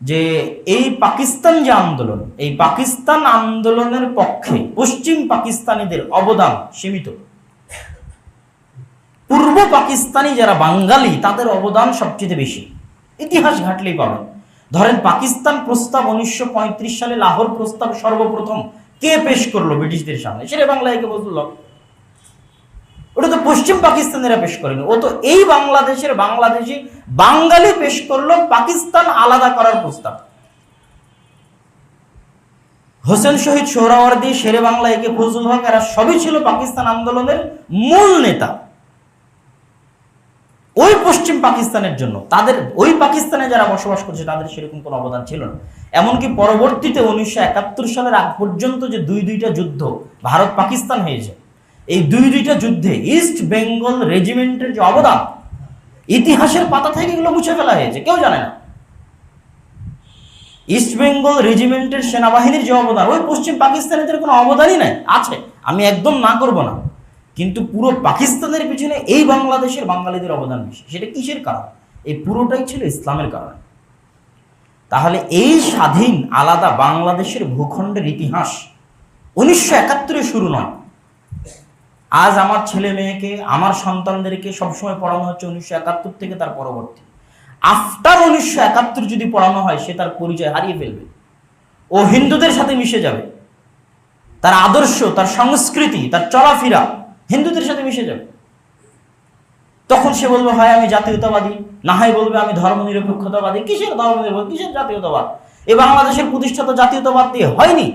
যে এই পাকিস্তান যে আন্দোলন, এই পাকিস্তান আন্দোলনের পক্ষে পশ্চিম পাকিস্তানিদের অবদান সীমিত। পূর্ব পাকিস্তানি যারা বাঙালি তাদের অবদান সবচেয়ে বেশি। ইতিহাস ঘাটলেই পাবেন। ধরেন পাকিস্তান প্রস্তাব 1935 সালে লাহোর প্রস্তাব সর্বপ্রথম কে পেশ করলো ব্রিটিশদের সামনে? শেরে বাংলা একে বলল। ওটা তো পশ্চিম পাকিস্তানিরা পেশ করেনি, ও তো এই বাংলাদেশের বাংলাদেশি বাঙালি পেশ করলো পাকিস্তান আলাদা করার প্রস্তাব। হোসেন শহীদ সোহরাওয়ার্দী, শেরে বাংলা একে ফজলুল হক, এরা সবই ছিল পাকিস্তান আন্দোলনের মূল নেতা। ওই পশ্চিম পাকিস্তানের জন্য তাদের ওই পাকিস্তানে যারা বসবাস করছে তাদের সেরকম কোনো অবদান ছিল না। এমনকি পরবর্তীতে 1971 সালের আগ পর্যন্ত যে দুইটা যুদ্ধ ভারত পাকিস্তান হয়েছে, এই দুইটা যুদ্ধে ইস্ট বেঙ্গল রেজিমেন্টের যে অবদান, ইতিহাসের পাতা থেকে এগুলো মুছে ফেলা হয়েছে, কেউ জানে না। ইস্ট বেঙ্গল রেজিমেন্টের সেনাবাহিনীর যে অবদান, ওই পশ্চিম পাকিস্তানিদের কোনো অবদানই নাই। আছে, আমি একদম না করব না, কিন্তু পুরো পাকিস্তানের পিছনে এই বাংলাদেশের বাঙালিদের অবদান বেশি। সেটা কিসের কারণ? এই পুরোটাই ছিল ইসলামের কারণে। তাহলে এই স্বাধীন আলাদা বাংলাদেশের ভূখণ্ডের ইতিহাস 1971 শুরু নয়। আজ আমার ছেলে মেয়েকে, আমার সন্তানদেরকে সবসময় পড়ানো হচ্ছে 1971 থেকে তার পরবর্তী। আফটার 1971 যদি পড়ানো হয়, সে তার পরিচয় হারিয়ে ফেলবে। ও হিন্দুদের সাথে মিশে যাবে, তার আদর্শ, তার সংস্কৃতি, তার চলাফেরা হিন্দুদের সাথে মিশে যাবে। তখন সে বলবে হয় আমি জাতীয়তাবাদী, না হয় বলবে আমি ধর্মনিরপেক্ষতাবাদী। কিসের ধর্মনিরপেক্ষ, কিসের জাতীয়তাবাদ? এ বাংলাদেশের প্রতিষ্ঠা তো জাতীয়তাবাদ দিয়ে হয়নি,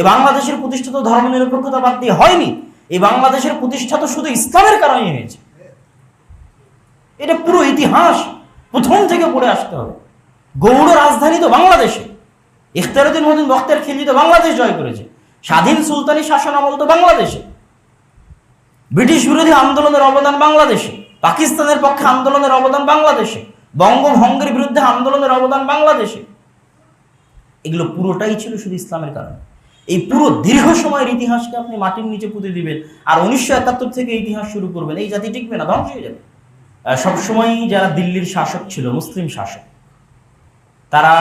এ বাংলাদেশের প্রতিষ্ঠা তো ধর্মনিরপেক্ষতাবাদ দিয়ে হয়নি, এই বাংলাদেশের প্রতিষ্ঠা তো শুধু ইসলামের কারণেই হয়েছে। এটা পুরো ইতিহাস প্রথম থেকে পড়ে আসতে হবে। গৌড় রাজধানী তো বাংলাদেশে, ইখতিয়ারউদ্দিন মতিন বখতিয়ার খিলজি তো বাংলাদেশ জয় করেছে, স্বাধীন সুলতানি শাসন আমল তো বাংলাদেশে, ব্রিটিশ বিরোধী আন্দোলনের অবদান বাংলাদেশে, পাকিস্তানের পক্ষে আন্দোলনের অবদান বাংলাদেশে, বঙ্গভঙ্গের বিরুদ্ধে আন্দোলনের অবদান বাংলাদেশে। এগুলো পুরোটাই ছিল শুধু ইসলামের কারণে। এই পুরো দীর্ঘ সময়ের ইতিহাসকে আপনি মাটির নিচে পুঁতে দিবেন আর 1971 থেকে ইতিহাস শুরু করবেন, এই জাতি টিকবে না, ধ্বংস হয়ে যাবে। সবসময়ই যারা দিল্লির শাসক ছিল, মুসলিম শাসক, তারা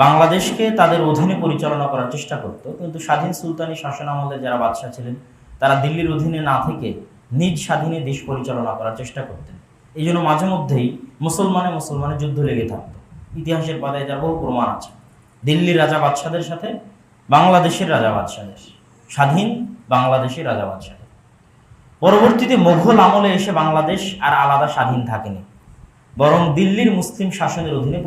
বাংলাদেশকে তাদের অধীনে পরিচালনা করার চেষ্টা করত। কিন্তু স্বাধীন সুলতানি শাসন আমলে যারা বাদশাহ ছিলেন, তারা দিল্লির অধীনে না থেকে নিজ স্বাধীনে দেশ পরিচালনা করার চেষ্টা করতেন। এই জন্য মাঝে মধ্যেই মুসলমানের যুদ্ধ লেগে থাকতো। ইতিহাসের পাতায় যার বহু প্রমাণ আছে। দিল্লির রাজা বাদশাদের সাথে বাংলাদেশের রাজা বাদশাদের, স্বাধীন বাংলাদেশের রাজা বাদশাদের। পরবর্তীতে মোঘল আমলে এসে বাংলাদেশ আর আলাদা স্বাধীন থাকেনি, বরং দিল্লির মুসলিম শাসনের অধীনে